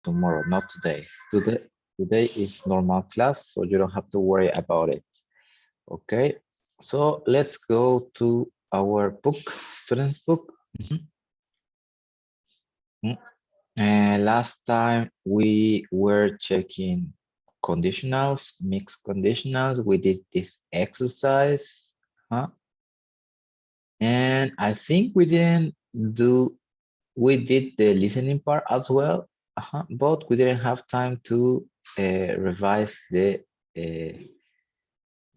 tomorrow, not today. Today is normal class, so you don't have to worry about it. Okay, so let's go to our book, students book. And last time we were checking conditionals, mixed conditionals. We did this exercise, huh? And I think we didn't do, we did the listening part as well, but we didn't have time to revise the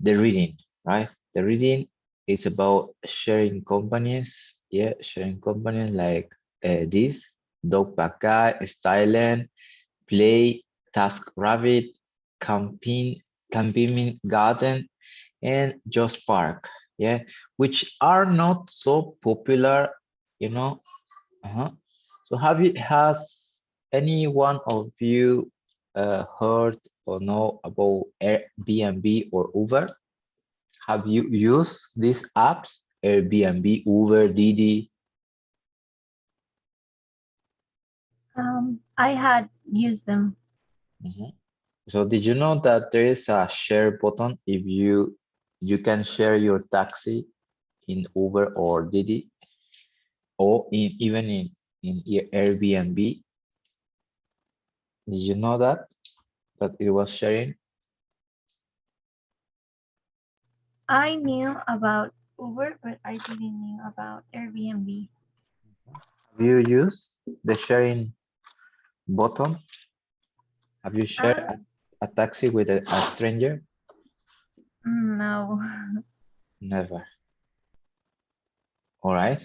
reading, right? The reading is about sharing companies, yeah, sharing companies like this, Dog Baka, Stylen, Play, Task Rabbit, Camping Garden, and Just Park, yeah, which are not so popular, you know. So has any one of you heard or know about Airbnb or Uber? Have you used these apps? Airbnb, Uber, Didi? I had used them. Mhm. So did you know that there is a share button if you can share your taxi in Uber or Didi or even in Airbnb? Did you know that it was sharing? I knew about Uber, but I didn't know about Airbnb. Have you used the sharing button? Have you shared Uh, a taxi with a stranger? no. Never. All right.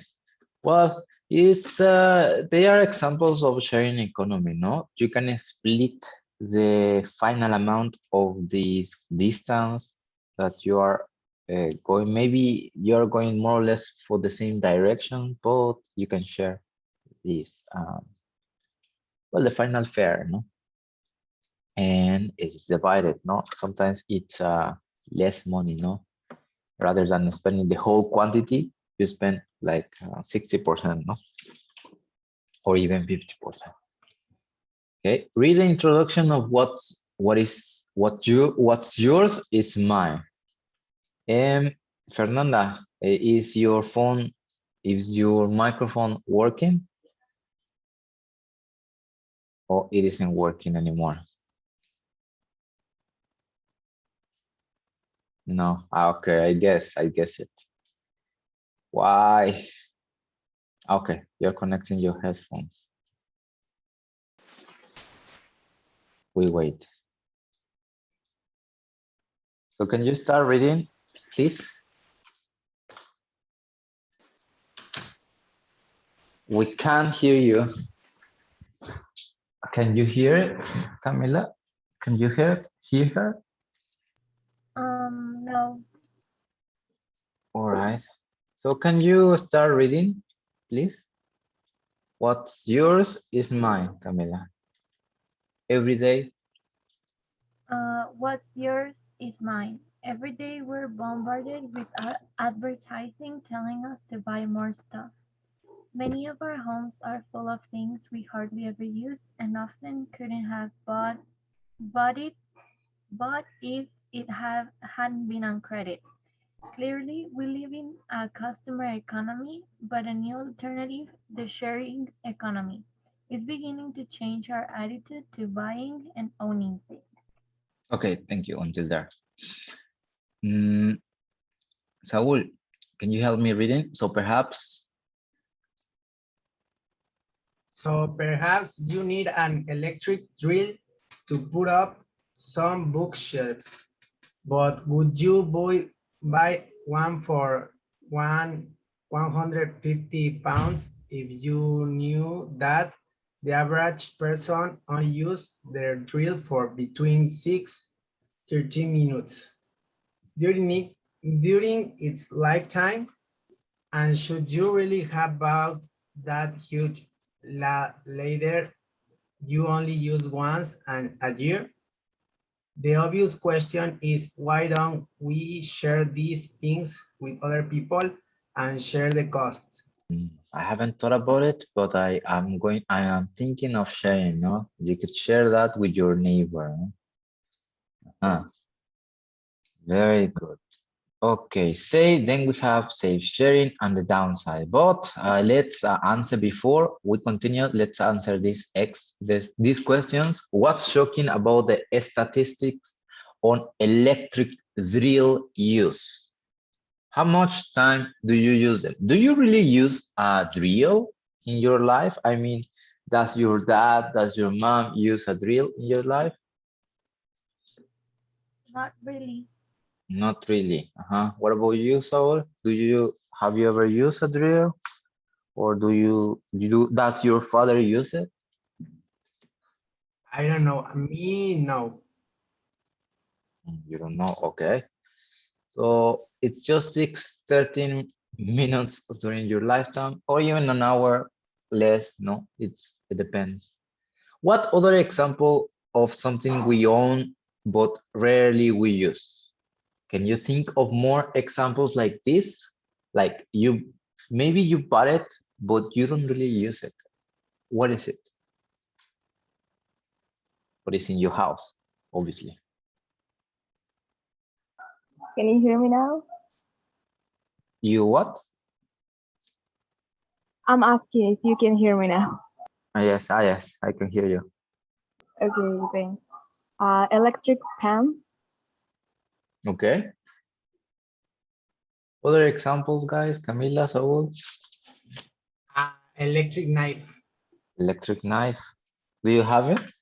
Well, it's they are examples of sharing economy, no? You can split the final amount of this distance that you are going. Maybe you're going more or less for the same direction, but you can share this. Well, the final fare, no? And it's divided, no? Sometimes it's less money, no? Rather than spending the whole quantity, you spend like 60%, no? Or even 50%. Okay, read the introduction of what's yours is mine. Fernanda, is your microphone working or it isn't working anymore? No, okay, I guess it. Why? Okay, you're connecting your headphones. We wait. So can you start reading, please? We can't hear you. Can you hear it, Camila? Can you hear her? No. All right. So can you start reading, please? What's yours is mine, Camila. Every day. What's yours is mine. Every day we're bombarded with advertising telling us to buy more stuff. Many of our homes are full of things we hardly ever use and often couldn't have bought it but if it hadn't been on credit. Clearly, we live in a customer economy, but a new alternative, the sharing economy, is beginning to change our attitude to buying and owning things. Okay, thank you until there. Saul, can you help me reading? So perhaps you need an electric drill to put up some bookshelves, but would you buy one for 150 pounds if you knew that the average person only used their drill for between 6 to 13 minutes during its lifetime? And should you really have bought that huge ladder you only use once a year? The obvious question is, why don't we share these things with other people and share the costs? I haven't thought about it, but I am thinking of sharing, no? You could share that with your neighbor. No? Ah, very good. Okay, say then we have safe sharing and the downside, but let's answer before we continue. Let's answer these questions. What's shocking about the statistics on electric drill use? How much time do you use them? Do you really use a drill in your life? I mean, does your dad, does your mom use a drill in your life? Not really. Not really. What about you, Saul? Have you ever used a drill, or does your father use it? I don't know. Me, no. You don't know. Okay. So it's just 13 minutes during your lifetime, or even an hour less. No, it depends. What other example of something we own but rarely we use? Can you think of more examples like this? Like maybe you bought it, but you don't really use it. What is it? What is in your house, obviously. Can you hear me now? You what? I'm asking if you can hear me now. Yes, I can hear you. Okay, thanks. Electric pan. Okay. Other examples, guys? Camila, Saul? Electric knife. Electric knife. Do you have it?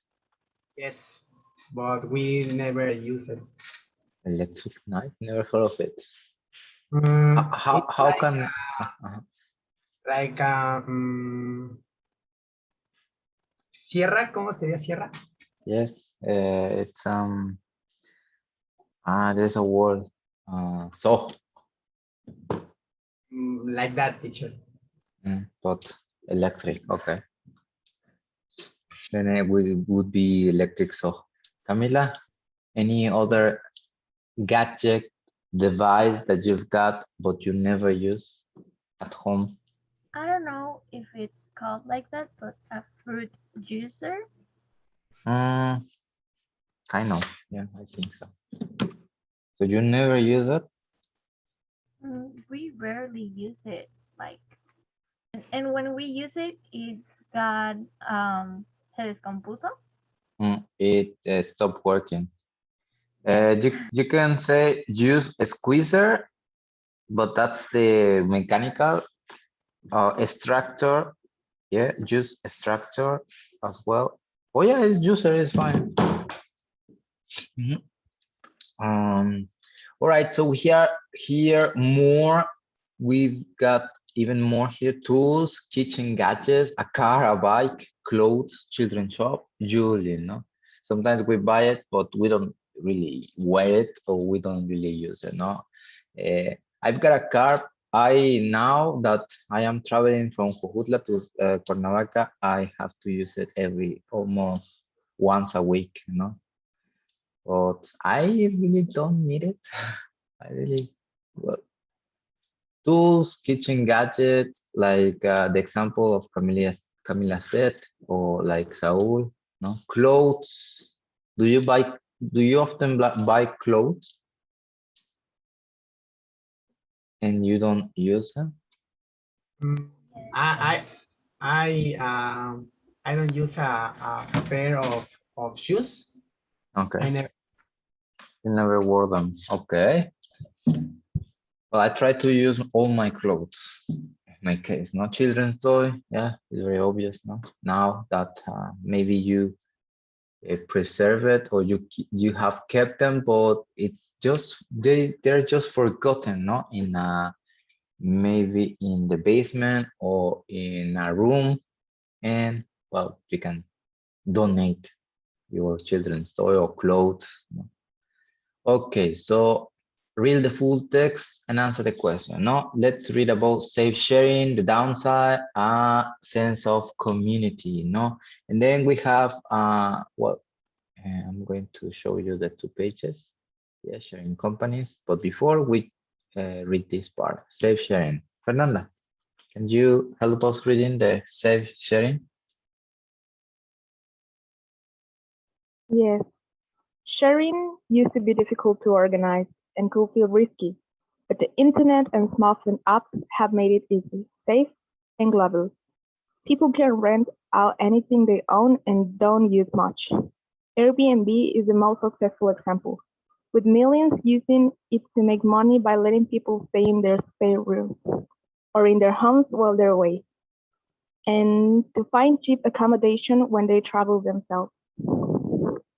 Yes, but we never use it. Electric knife? Never heard of it. It's How like, can? like sierra, ¿cómo sería sierra? Yes, it's there's a word. So, Like that, teacher. but electric. Okay. Then it would be electric. So, Camila, any other gadget device that you've got but you never use at home? I don't know if it's called like that, but a fruit juicer. Kind of. Yeah, I think so. So you never use it? We rarely use it. Like, and when we use it, it got se descompuso. It stopped working. You can say use a squeezer, but that's the mechanical extractor. Yeah, use extractor as well. Oh yeah, it's juicer is fine. All right, so here more. We've got even more here: tools, kitchen gadgets, a car, a bike, clothes, children's shop, jewelry. No, sometimes we buy it, but we don't really wear it, or we don't really use it. No, I've got a car. Now that I am traveling from Jojutla to Cuernavaca, I have to use it almost once a week. You know, but I really don't need it. I really, well, tools, kitchen gadgets, like the example of Camila said, or like Saul, no? Clothes. Do you often buy clothes and you don't use them? I don't use a pair of shoes. Okay. I never. You never wore them. Okay. Well, I try to use all my clothes. In my case, not children's toy. Yeah, it's very obvious. No, now that maybe you preserve it, or you have kept them, but it's just they're just forgotten. No, in maybe in the basement or in a room, and well, you can donate your children's toy or clothes. No? Okay, so read the full text and answer the question. No, let's read about safe sharing, the downside, sense of community. No, and then we have I'm going to show you the 2 pages. Yeah, sharing companies. But before we read this part, safe sharing. Fernanda. Can you help us reading the safe sharing? Yes, sharing used to be difficult to organize and could feel risky, but the internet and smartphone apps have made it easy, safe, and global. People can rent out anything they own and don't use much. Airbnb is the most successful example, with millions using it to make money by letting people stay in their spare rooms or in their homes while they're away, and to find cheap accommodation when they travel themselves.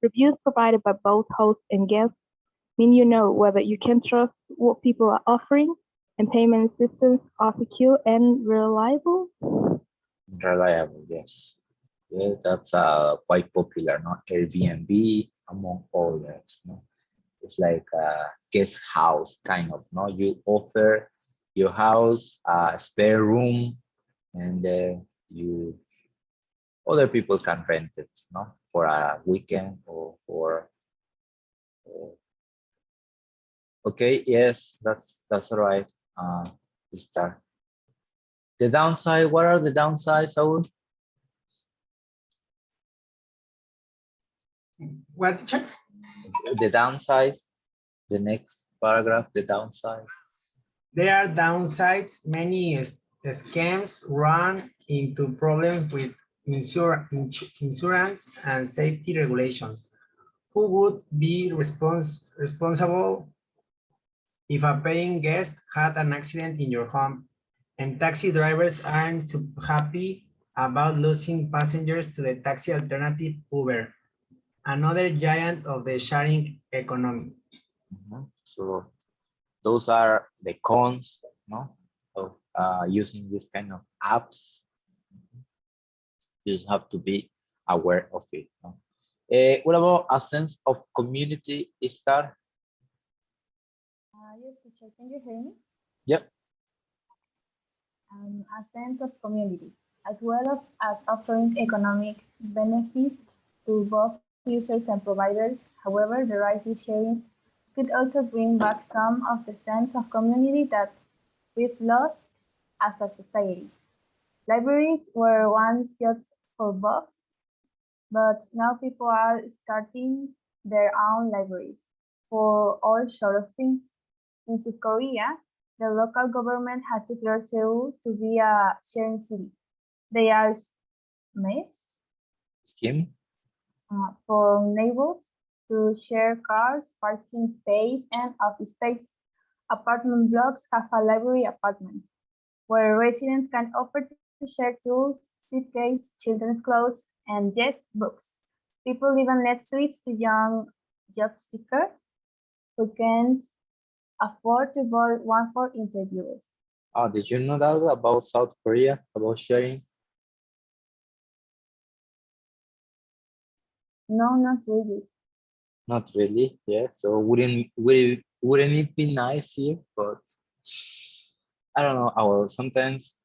Reviews provided by both hosts and guests mean you know whether you can trust what people are offering, and payment systems are secure and reliable. Reliable, yes. Yes, that's quite popular, no? Airbnb among others, no? It's like a guest house kind of, no? You offer your house a spare room, and you other people can rent it, no? For a weekend or for. Okay, yes, that's all right. Start. The downside. What are the downsides, Saul? What, teacher? The downsides. The next paragraph. The downside. There are downsides. Many scams run into problems with insurance and safety regulations. Who would be responsible if a paying guest had an accident in your home? And taxi drivers aren't too happy about losing passengers to the taxi alternative Uber, another giant of the sharing economy. So those are the cons, no, of using this kind of apps. You just have to be aware of it. No? What about a sense of community, Star? Yes, teacher, can you hear me? Yep. A sense of community, as well as offering economic benefits to both users and providers. However, the ride sharing could also bring back some of the sense of community that we've lost as a society. Libraries were once just for books, but now people are starting their own libraries for all sort of things. In South Korea, the local government has declared Seoul to be a sharing city. They are made Scheme. for neighbors to share cars, parking space, and office space. Apartment blocks have a library apartment where residents can offer to share tools, suitcase, children's clothes, and yes, books. People even let suites to young job seekers who can't afford to buy one for interviewers. Oh, did you know that about South Korea, about sharing? No, not really. Not really. Yeah. So wouldn't it be nice here? But I don't know. Our sometimes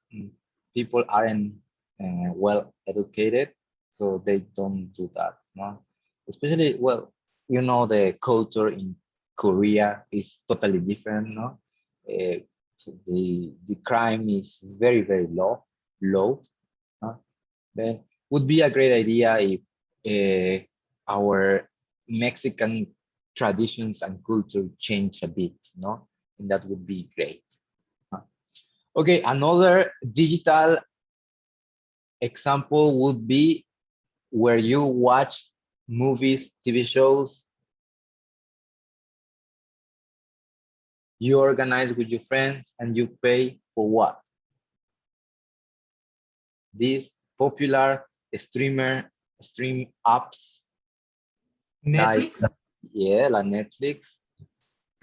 people aren't well educated, so they don't do that. No, especially well, you know, the culture in Korea is totally different. No, the crime is very low. Then would be a great idea if our Mexican traditions and culture change a bit, no? And that would be great. Okay, another digital example would be where you watch movies, TV shows, you organize with your friends and you pay for what? These popular stream apps Netflix, like, yeah, like Netflix,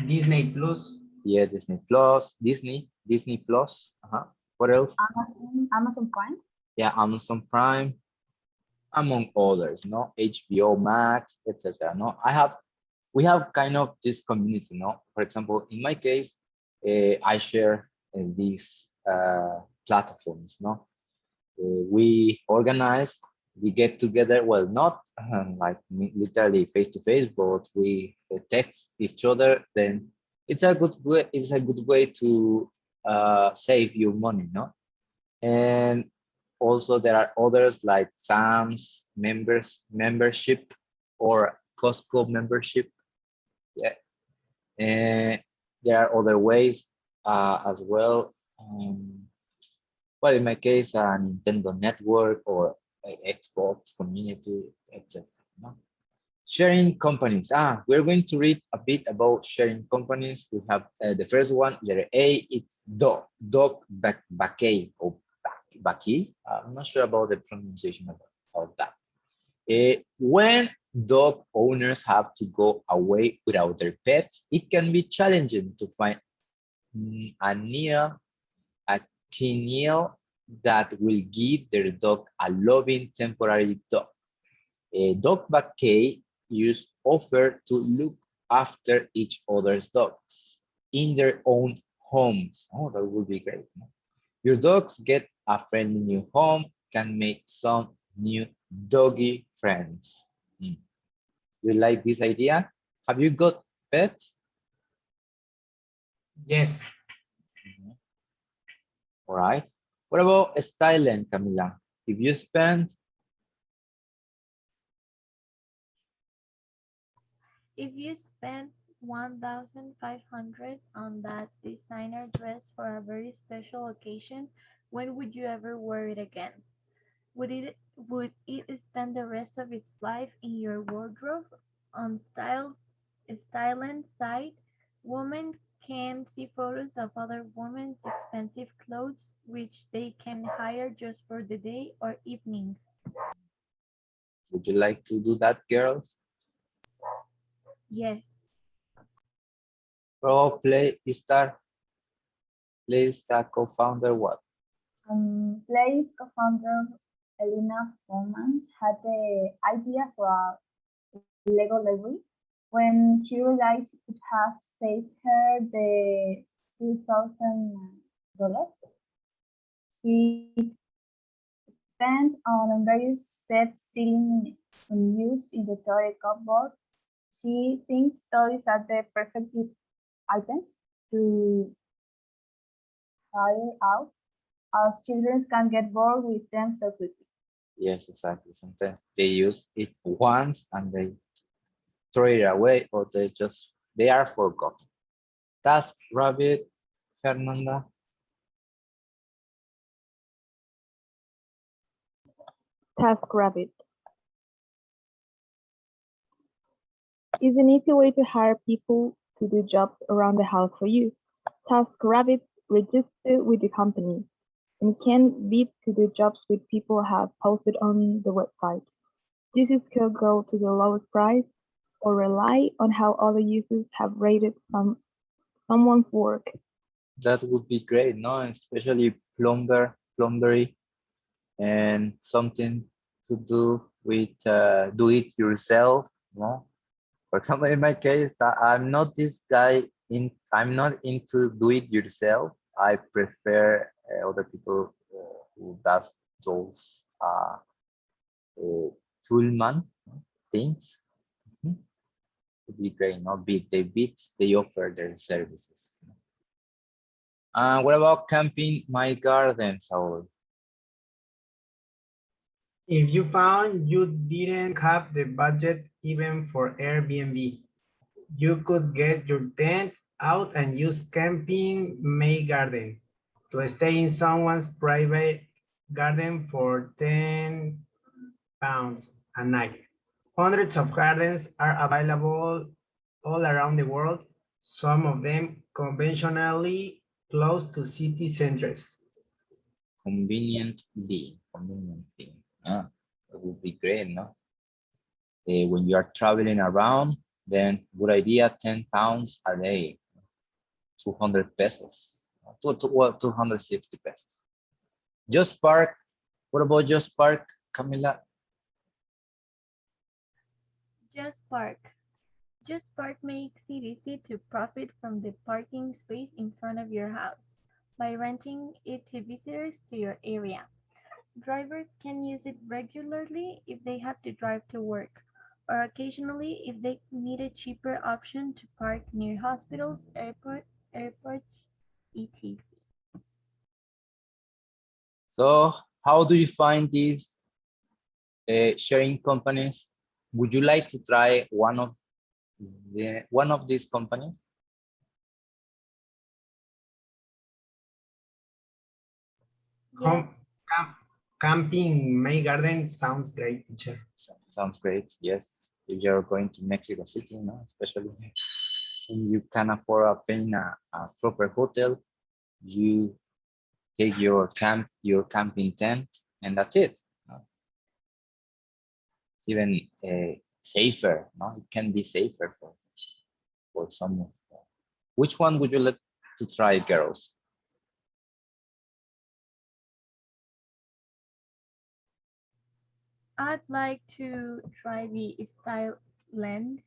Disney Plus, yeah, Disney Plus, Disney Plus. What else? Amazon Prime. Yeah, Amazon Prime, among others, no, HBO Max, etc. No, we have kind of this community, no. For example, in my case, I share these platforms, no. We organize, we get together. Well, not like literally face to face, but we text each other. Then it's a good way. It's a good way to save your money, no. And also there are others like Sam's membership or Costco membership. Yeah. And there are other ways as well. Well, in my case, a Nintendo Network or a Xbox community, etc. No? Sharing companies. We're going to read a bit about sharing companies. We have the first one, letter A, it's dog, bakay or baki. I'm not sure about the pronunciation of that. When dog owners have to go away without their pets, it can be challenging to find a kennel that will give their dog a loving temporary dog. A dog vacay use offer to look after each other's dogs in their own homes. Oh, that would be great. Your dogs get a friendly new home, can make some new doggy friends. You like this idea? Have you got pets? Yes. All right. What about styling, Camila? If you spend If you spent 1,500 on that designer dress for a very special occasion, when would you ever wear it again? Would it spend the rest of its life in your wardrobe? On Styling site, women can see photos of other women's expensive clothes which they can hire just for the day or evening. would you like to do that, girls? Yes. Pro play star, please co-founder what? Play's co-founder Elena Foreman had the idea for a Lego library when she realized it would have saved her the $2,000. She spent on various sets sitting unused in the toy cupboard. She thinks toys are the perfect items to hire out, as children can get bored with them so quickly. Yes, exactly. Sometimes they use it once and they throw it away or they are forgotten. Task Rabbit, Fernanda. TaskRabbit is an easy way to hire people to do jobs around the house for you. TaskRabbit register with the company and can bid to do jobs with people have posted on the website. This is could go to the lowest price or rely on how other users have rated someone's work. That would be great, no? Especially plumbery, and something to do with do it yourself, no? For example, in my case, I'm not this guy I'm not into do it yourself. I prefer other people who does those toolman things. Would be great, no? They offer their services. What about camping my garden, Saul? If you found you didn't have the budget even for Airbnb, you could get your tent out and use Camping May Garden to stay in someone's private garden for £10 a night. Hundreds of gardens are available all around the world, some of them conventionally close to city centers. Convenient thing. That would be great, no? When you are traveling around, then good idea, £10 a day, 200 pesos, well, 260 pesos. Just Park, what about Just Park, Camila? Just Park. Just Park makes it easy to profit from the parking space in front of your house by renting it to visitors to your area. Drivers can use it regularly if they have to drive to work, or occasionally if they need a cheaper option to park near hospitals, airports, etc. So how do you find these sharing companies? Would you like to try one of these companies? Yes, Camping May Garden sounds great, teacher. Sounds great. Yes, if you're going to Mexico City, no, especially and you can afford paying a proper hotel, you take your camping tent, and that's it. No? It's even safer. No, it can be safer for someone. Which one would you like to try, girls? I'd like to try the Style Land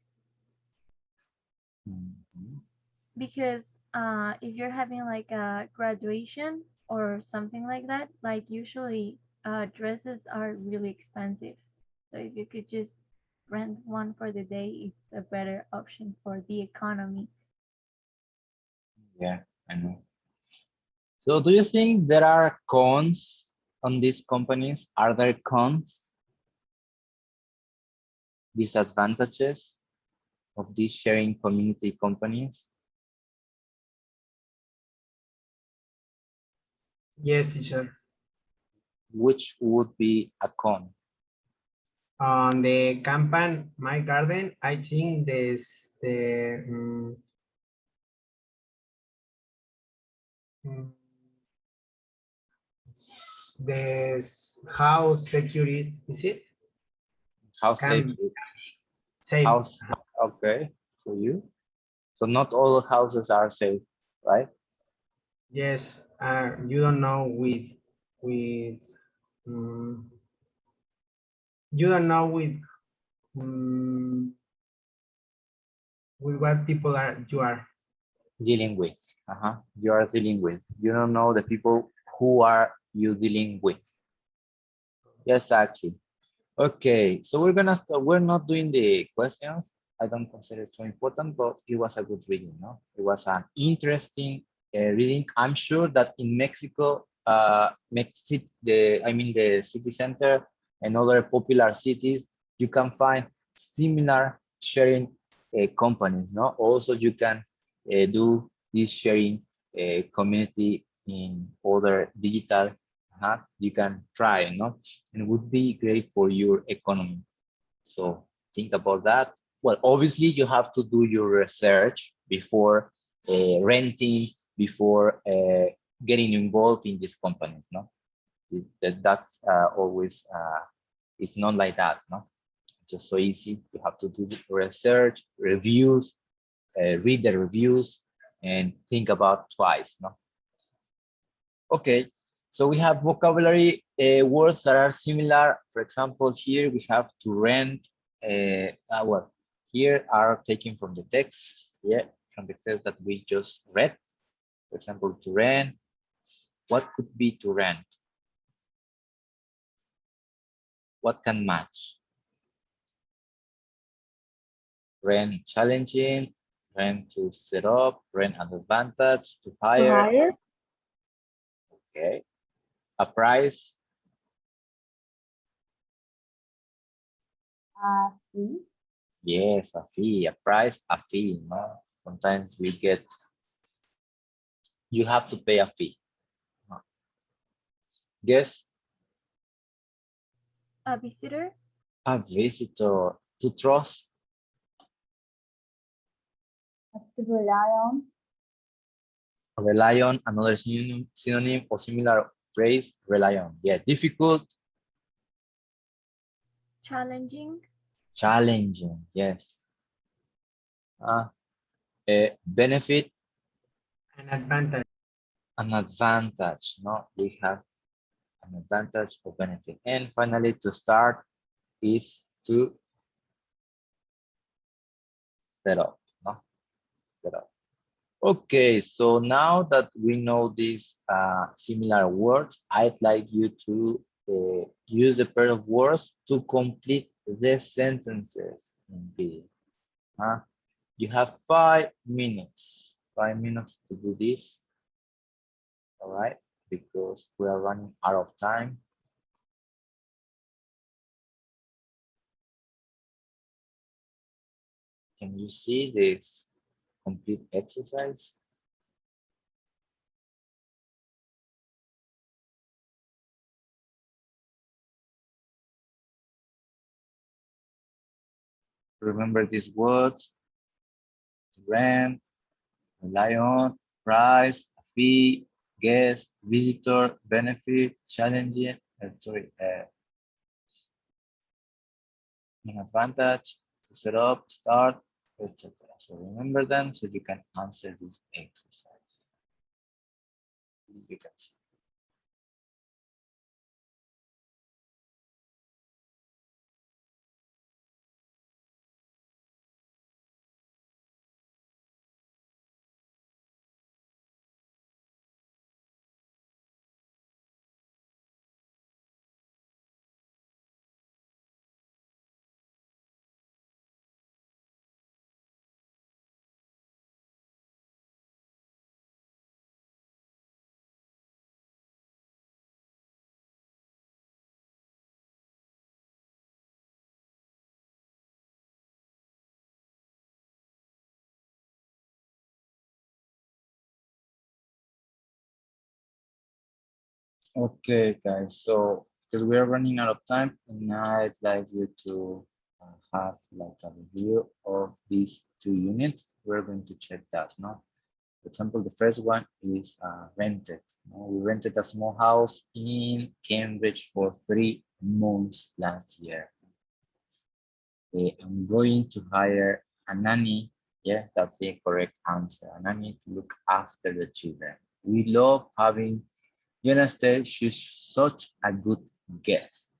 Mhm. because if you're having like a graduation or something like that, like usually dresses are really expensive. So if you could just rent one for the day, it's a better option for the economy. Yeah, I know. So do you think there are cons on these companies? Are there cons, disadvantages of these sharing community companies? Yes, teacher. Which would be a con? On the campaign My Garden, I think how secure is it? How safe? Can save. House? Okay, for you. So not all houses are safe, right? Yes, you don't know with mm, you don't know mm, with what people are you are. Dealing with. You are dealing with. You don't know the people who are you dealing with. Yes, actually. Okay, so we're gonna start. We're not doing the questions. I don't consider it so important, but it was a good reading. No, it was an interesting reading. I'm sure that in Mexico, the city center and other popular cities, you can find similar sharing companies. No, also you can do this sharing community in other digital. You can try, no, and would be great for your economy. So think about that. Well, obviously you have to do your research before renting, before getting involved in these companies. No, that's always it's not like that. No, just so easy. You have to do the research, reviews, read the reviews, and think about twice. No. Okay, so we have vocabulary words that are similar. For example, here we have to rent. Well, here are taken from the text. Yeah, from the text that we just read. For example, to rent. What could be to rent? What can match? Rent challenging, rent to set up, rent an advantage, to To hire. hire, Okay, a price. Sí. Yes, a fee, a price, a fee. No, sometimes we get, you have to pay a fee. Guess, A visitor, a visitor, to trust, To rely on. rely on, another synonym or similar phrase, rely on. Yeah, difficult, challenging, challenging, yes. Benefit, An advantage. an advantage. No, we have an advantage or benefit. And finally, to start is to set up. No, set up. Okay, so now that we know these similar words, I'd like you to use a pair of words to complete the sentences in video. You have 5 minutes. 5 minutes to do this. All right. because we are running out of time. Can you see this complete exercise? Remember these words: rent, rely on, price, fee, guest, visitor, benefit, challenging, an advantage, to set up, start, etc. So remember them so you can answer this exercise. You can see. Okay, guys, so because we are running out of time, and I'd like you to have like a review of these 2 units. We're going to check that, no? For example, the first one is rented. We rented a small house in Cambridge for 3 months last year. I'm going to hire a nanny. Yeah, that's the correct answer. A nanny to look after the children. We love having Jonathan, she's such a good guest.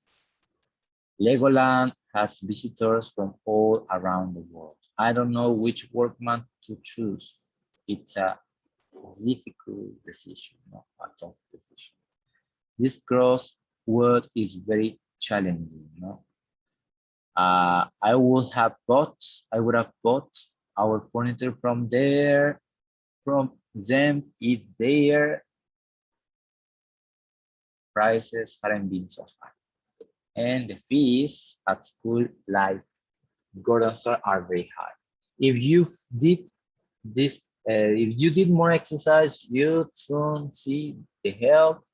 Legoland has visitors from all around the world. I don't know which workman to choose. It's a difficult decision, not a tough decision. This crossword is very challenging. No? I would have bought our furniture from them if their prices hadn't been so high. And the fees at school like Gordon's are very high. If you did this, if you did more exercise, you'd soon see the health,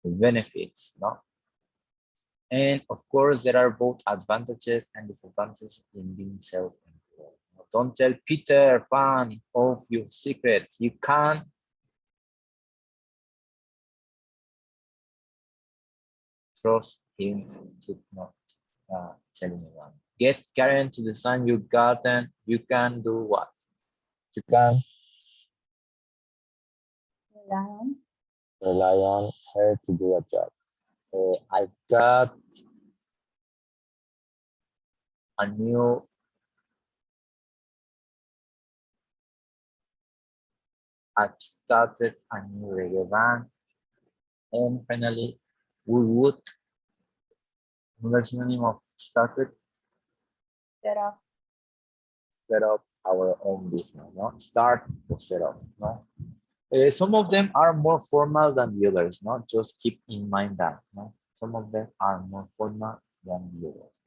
the benefits, no? And of course, there are both advantages and disadvantages in being self-employed. Don't tell Peter Pan of your secrets. You can't. Trust him to not tell anyone. Get Karen to design your garden. You can do what? You can rely on her to do a job. I've got a new I've started a new reggae band. And finally, we would another synonym of started set up our own business, no? Start or set up, no? Some of them are more formal than the others, no? Just keep in mind that, no? Some of them are more formal than the others.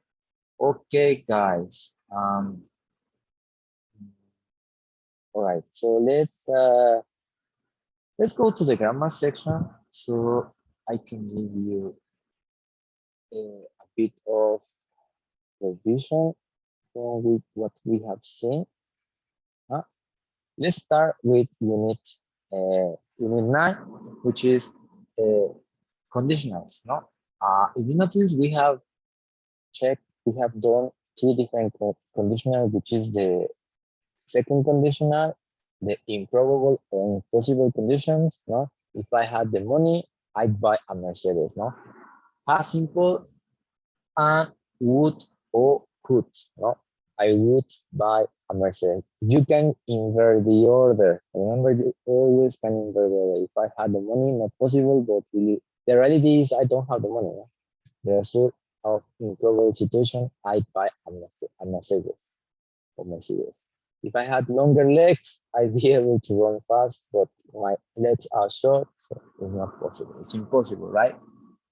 Okay, guys. All right, so let's go to the grammar section so I can give you a bit of revision with what we have seen. Let's start with unit 9, which is conditionals. No, if you notice, we have done 2 different conditionals, which is the second conditional, the improbable or impossible conditions. No, if I had the money, I'd buy a Mercedes. No, past simple and would or could. No, I would buy a Mercedes. You can invert the order. Remember, you always can invert the order. If I had the money, not possible, but really, the reality is I don't have the money. No? The result of improbable situation, I'd buy a Mercedes or Mercedes. If I had longer legs, I'd be able to run fast, but my legs are short, so it's not possible. It's impossible, right?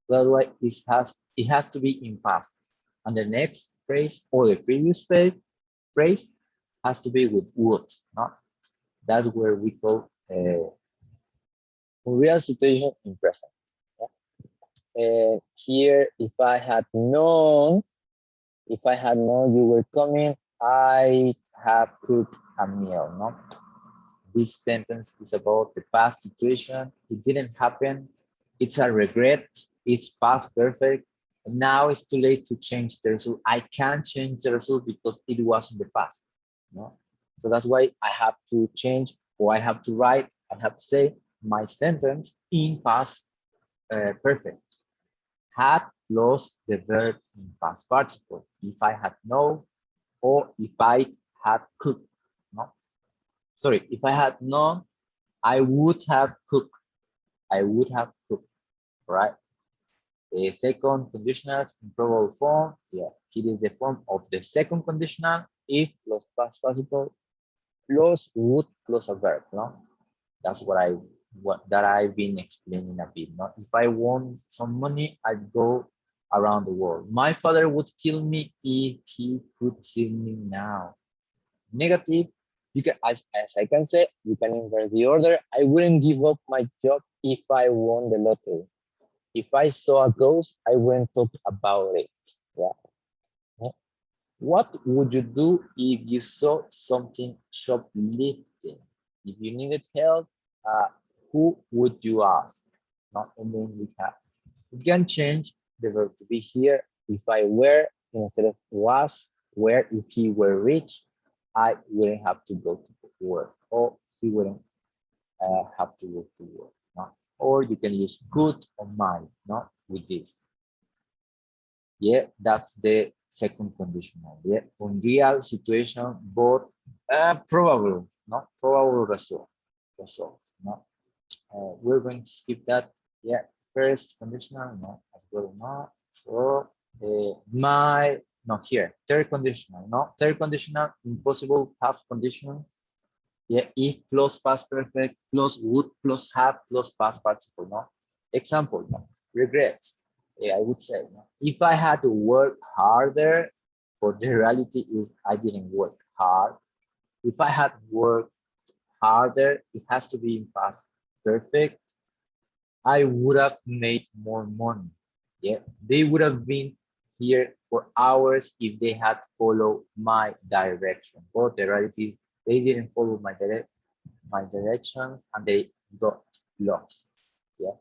That's why it has to be in past. And the next phrase or the previous phrase has to be with would, no? That's where we call real situation in present. Yeah? Here, if I had known you were coming, I have cooked a meal, no? This sentence is about the past situation. It didn't happen. It's a regret. It's past perfect. And now it's too late to change the result. I can't change the result because it was in the past, no? So that's why I have to change, or I have to write, I have to say my sentence in past perfect. Had plus the verb in past participle. If I had known, or if I had cooked, no? Sorry, if I had known, I would have cooked. I would have cooked, right? The second conditional in probable form, yeah, it is the form of the second conditional, if plus past participle, plus would plus a verb, no? That's what I've been explaining a bit, no? If I want some money, I'd go around the world. My father would kill me if he could see me now. Negative, you can, as I can say, you can invert the order. I wouldn't give up my job if I won the lottery. If I saw a ghost, I wouldn't talk about it. Yeah. What would you do if you saw something shoplifting? If you needed help, who would you ask? No, and then we can change the verb to be here. If I were instead of was, where if he were rich, I wouldn't have to go to work, or he wouldn't have to go to work. No? Or you can use could or might, no, with this. Yeah, that's the second conditional. Yeah, on real situation, both probable, no, probable result. No, we're going to skip that. Yeah, first conditional, no, as well, no. So not here. Third conditional, no. Third conditional, impossible past condition. Yeah, if plus past perfect plus would plus have plus past participle, no. Example, no. Regrets. Yeah, I would say, no. If I had to work harder, but the reality is I didn't work hard. If I had worked harder, it has to be in past perfect. I would have made more money. Yeah, they would have been here for hours if they had followed my direction. But the reality is they didn't follow my directions and they got lost. Yeah,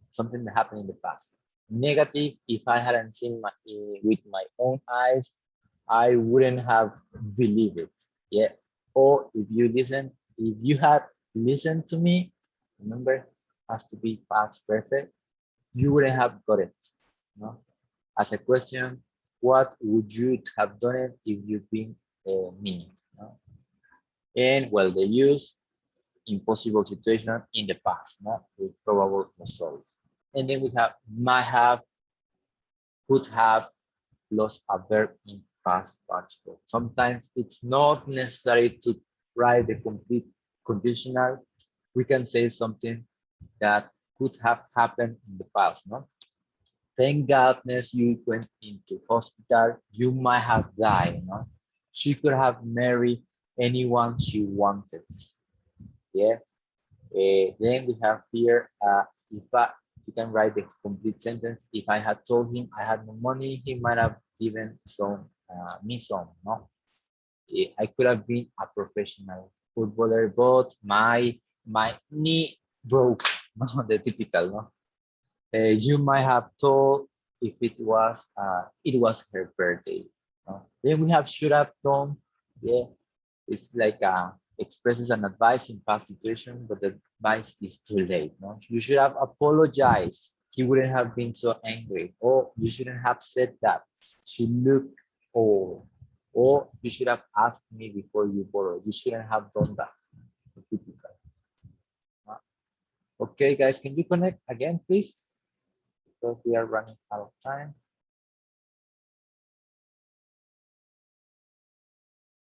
something that happened in the past. Negative, if I hadn't seen with my own eyes, I wouldn't have believed it. Yeah, or if you had listened to me, remember, has to be past perfect, you wouldn't have got it. No? As a question, what would you have done it if you've been me? No? And well, they use impossible situation in the past, no? With probable results. And then we have might have, could have, plus a verb in past participle. Sometimes it's not necessary to write the complete conditional. We can say something that could have happened in the past, no? Thank goodness you went into hospital. You might have died, no? She could have married anyone she wanted. Yeah. Then we have here, you can write the complete sentence. If I had told him I had no money, he might have given me some, no? I could have been a professional footballer, but my knee broke, no? The typical, no? You might have told if it was her birthday. No? Then we have should have done. Yeah, it's like expresses an advice in past situation, but the advice is too late. No, you should have apologized. He wouldn't have been so angry. Or you shouldn't have said that. She looked old. Or you should have asked me before you borrowed. You shouldn't have done that. Okay, guys, can you connect again, please? Because we are running out of time.